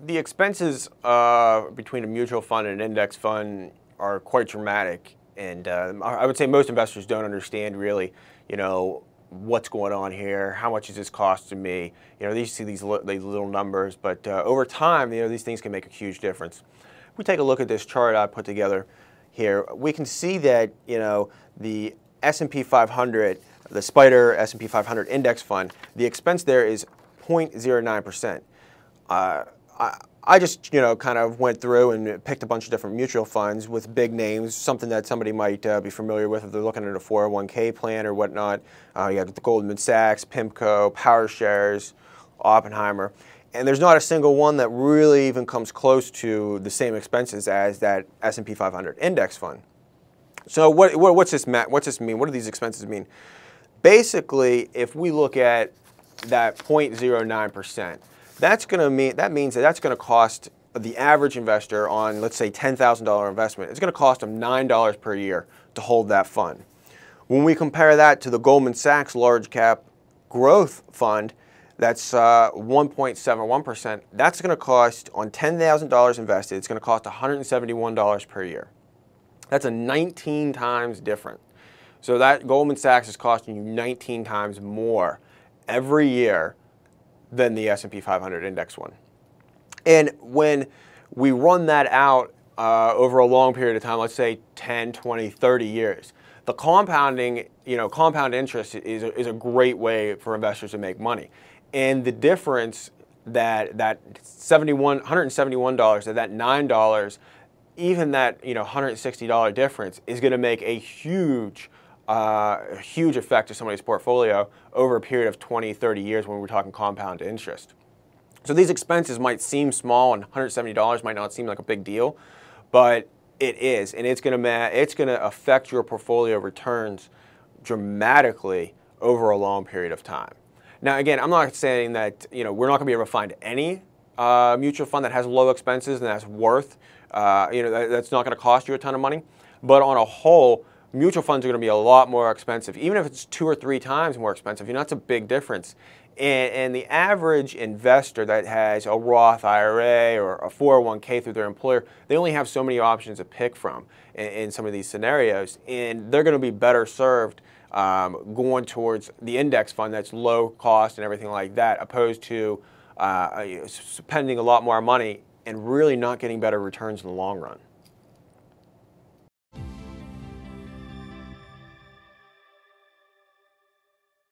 the expenses between a mutual fund and an index fund are quite dramatic, and I would say most investors don't understand really, what's going on here, how much is this costing me. You see these little numbers, but over time, these things can make a huge difference. If we take a look at this chart I put together here, we can see that the S&P 500, the SPDR S&P 500 index fund, the expense there is 0.09%. I just kind of went through and picked a bunch of different mutual funds with big names, something that somebody might be familiar with if they're looking at a 401k plan or whatnot. You got the Goldman Sachs, PIMCO, PowerShares, Oppenheimer, and there's not a single one that really even comes close to the same expenses as that S&P 500 index fund. So what's this mean? What do these expenses mean? Basically, if we look at that 0.09%, that means that's going to cost the average investor on, let's say, $10,000 investment. It's going to cost them $9 per year to hold that fund. When we compare that to the Goldman Sachs Large Cap Growth Fund, that's 1.71%. That's going to cost, on $10,000 invested, it's going to cost $171 per year. That's a 19 times different. So that Goldman Sachs is costing you 19 times more every year than the S&P 500 index one. And when we run that out over a long period of time, let's say 10, 20, 30 years, the compounding, compound interest is a great way for investors to make money. And the difference that $171 to that $9, even that $160 difference is going to make a huge effect to somebody's portfolio over a period of 20, 30 years when we're talking compound interest. So these expenses might seem small, and $170 might not seem like a big deal, but it is, and it's going to affect your portfolio returns dramatically over a long period of time. Now, again, I'm not saying that we're not going to be able to find any mutual fund that has low expenses and that's worth that's not going to cost you a ton of money, but on a whole, mutual funds are going to be a lot more expensive, even if it's 2 or 3 times more expensive. That's a big difference. And the average investor that has a Roth IRA or a 401k through their employer, they only have so many options to pick from in some of these scenarios, and they're going to be better served going towards the index fund that's low cost and everything like that, opposed to spending a lot more money and really not getting better returns in the long run.